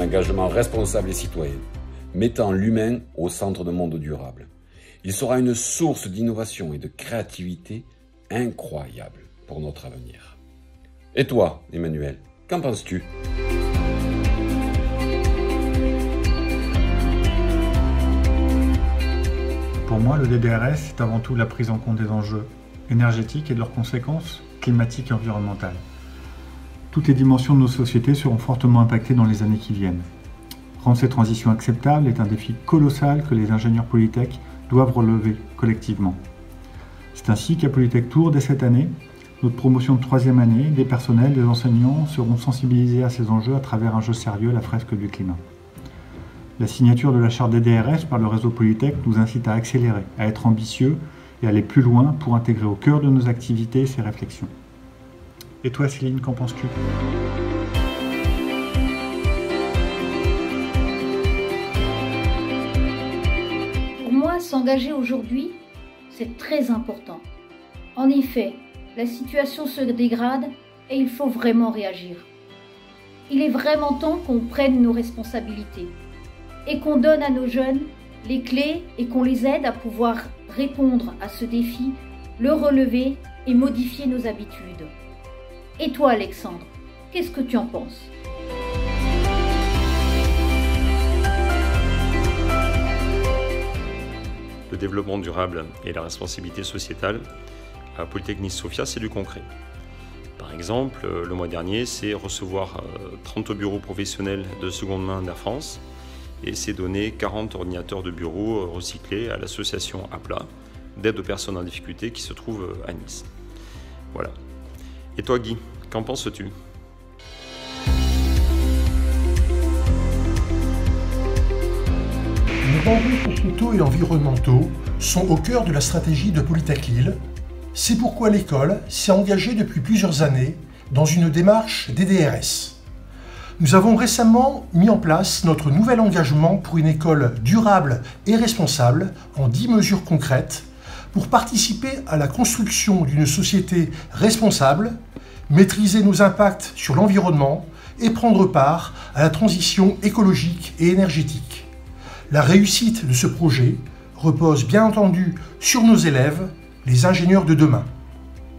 engagement responsable et citoyen, mettant l'humain au centre d'un monde durable. Il sera une source d'innovation et de créativité incroyable pour notre avenir. Et toi, Emmanuel, qu'en penses-tu ? Pour moi, le DDRS, c'est avant tout la prise en compte des enjeux énergétiques et de leurs conséquences climatiques et environnementales. Toutes les dimensions de nos sociétés seront fortement impactées dans les années qui viennent. Rendre ces transitions acceptables est un défi colossal que les ingénieurs Polytech doivent relever collectivement. C'est ainsi qu'à Polytech Tours, dès cette année, notre promotion de 3e année, des personnels, des enseignants seront sensibilisés à ces enjeux à travers un jeu sérieux, la fresque du climat. La signature de la charte des DRS par le réseau Polytech nous incite à accélérer, à être ambitieux et aller plus loin pour intégrer au cœur de nos activités ces réflexions. Et toi, Céline, qu'en penses-tu ? Pour moi, s'engager aujourd'hui, c'est très important. En effet, la situation se dégrade et il faut vraiment réagir. Il est vraiment temps qu'on prenne nos responsabilités et qu'on donne à nos jeunes les clés et qu'on les aide à pouvoir répondre à ce défi, le relever et modifier nos habitudes. Et toi, Alexandre, qu'est-ce que tu en penses ? Le développement durable et la responsabilité sociétale à Polytechnique Sophia, c'est du concret. Par exemple, le mois dernier, c'est recevoir 30 bureaux professionnels de seconde main d'Air France et c'est donner 40 ordinateurs de bureau recyclés à l'association APLA d'aide aux personnes en difficulté qui se trouve à Nice. Voilà. Et toi, Guy, qu'en penses-tu ? Les enjeux sociétaux et environnementaux sont au cœur de la stratégie de Polytech Lille. C'est pourquoi l'école s'est engagée depuis plusieurs années dans une démarche DDRS. Nous avons récemment mis en place notre nouvel engagement pour une école durable et responsable en 10 mesures concrètes pour participer à la construction d'une société responsable, maîtriser nos impacts sur l'environnement et prendre part à la transition écologique et énergétique. La réussite de ce projet repose bien entendu sur nos élèves, les ingénieurs de demain.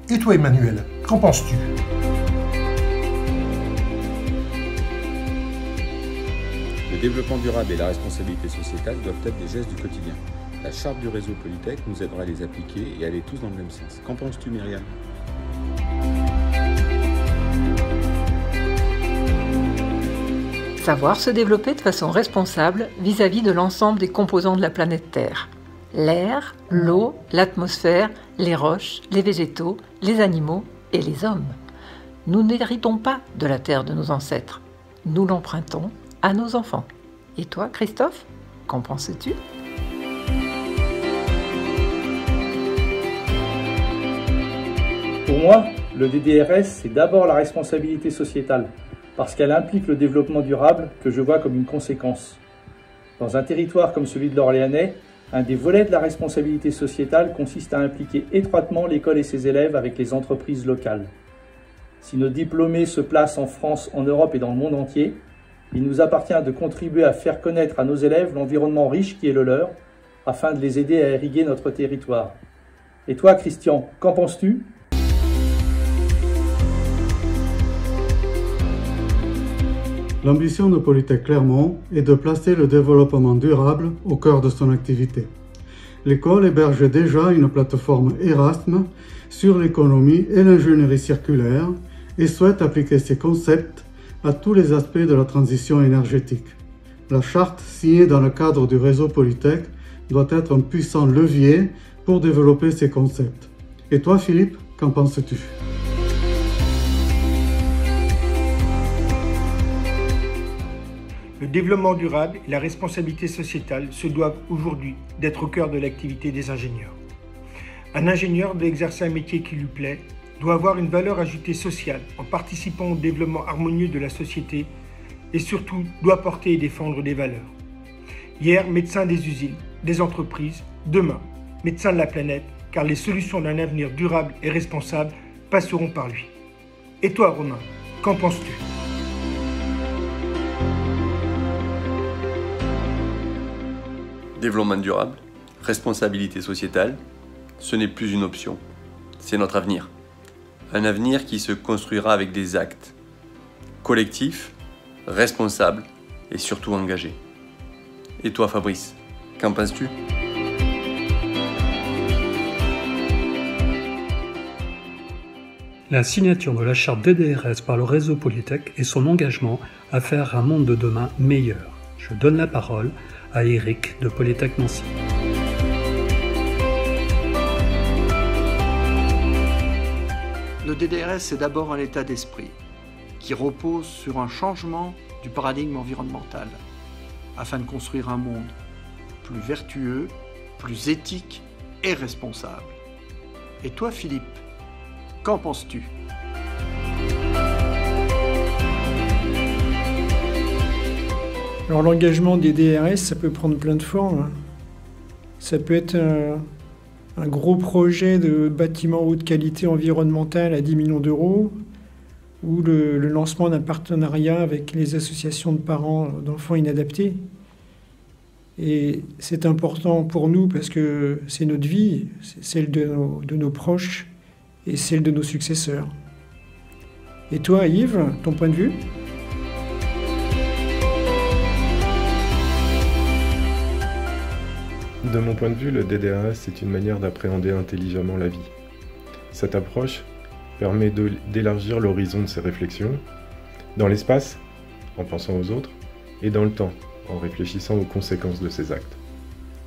Et toi, Emmanuel, qu'en penses-tu ? Le développement durable et la responsabilité sociétale doivent être des gestes du quotidien. La charte du réseau Polytech nous aidera à les appliquer et à aller tous dans le même sens. Qu'en penses-tu, Myriam ? Savoir se développer de façon responsable vis-à-vis de l'ensemble des composants de la planète Terre. L'air, l'eau, l'atmosphère, les roches, les végétaux, les animaux et les hommes. Nous n'héritons pas de la terre de nos ancêtres. Nous l'empruntons à nos enfants. Et toi, Christophe, qu'en penses-tu ? Pour moi, le DDRS, c'est d'abord la responsabilité sociétale, parce qu'elle implique le développement durable que je vois comme une conséquence. Dans un territoire comme celui de l'Orléanais, un des volets de la responsabilité sociétale consiste à impliquer étroitement l'école et ses élèves avec les entreprises locales. Si nos diplômés se placent en France, en Europe et dans le monde entier, il nous appartient de contribuer à faire connaître à nos élèves l'environnement riche qui est le leur, afin de les aider à irriguer notre territoire. Et toi, Christian, qu'en penses-tu ? L'ambition de Polytech Clermont est de placer le développement durable au cœur de son activité. L'école héberge déjà une plateforme Erasme sur l'économie et l'ingénierie circulaire et souhaite appliquer ces concepts à tous les aspects de la transition énergétique. La charte signée dans le cadre du réseau Polytech doit être un puissant levier pour développer ces concepts. Et toi, Philippe, qu'en penses-tu ? Le développement durable et la responsabilité sociétale se doivent aujourd'hui d'être au cœur de l'activité des ingénieurs. Un ingénieur doit exercer un métier qui lui plaît, doit avoir une valeur ajoutée sociale en participant au développement harmonieux de la société et surtout doit porter et défendre des valeurs. Hier, médecin des usines, des entreprises, demain, médecin de la planète, car les solutions d'un avenir durable et responsable passeront par lui. Et toi, Romain, qu'en penses-tu ? Développement durable, responsabilité sociétale, ce n'est plus une option, c'est notre avenir. Un avenir qui se construira avec des actes collectifs, responsables et surtout engagés. Et toi Fabrice, qu'en penses-tu ? La signature de la charte DDRS par le réseau Polytech et son engagement à faire un monde de demain meilleur. Je donne la parole à Eric de Polytech Nancy. Le DDRS, c'est d'abord un état d'esprit qui repose sur un changement du paradigme environnemental afin de construire un monde plus vertueux, plus éthique et responsable. Et toi, Philippe, qu'en penses-tu ? Alors l'engagement des DRS, ça peut prendre plein de formes. Ça peut être un gros projet de bâtiment haute qualité environnementale à 10 millions d'euros, ou le lancement d'un partenariat avec les associations de parents d'enfants inadaptés. Et c'est important pour nous parce que c'est notre vie, c'est celle de nos proches et celle de nos successeurs. Et toi, Yves, ton point de vue ? De mon point de vue, le DDRS, c'est une manière d'appréhender intelligemment la vie. Cette approche permet d'élargir l'horizon de ses réflexions, dans l'espace, en pensant aux autres, et dans le temps, en réfléchissant aux conséquences de ses actes.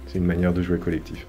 C'est une manière de jouer collectif.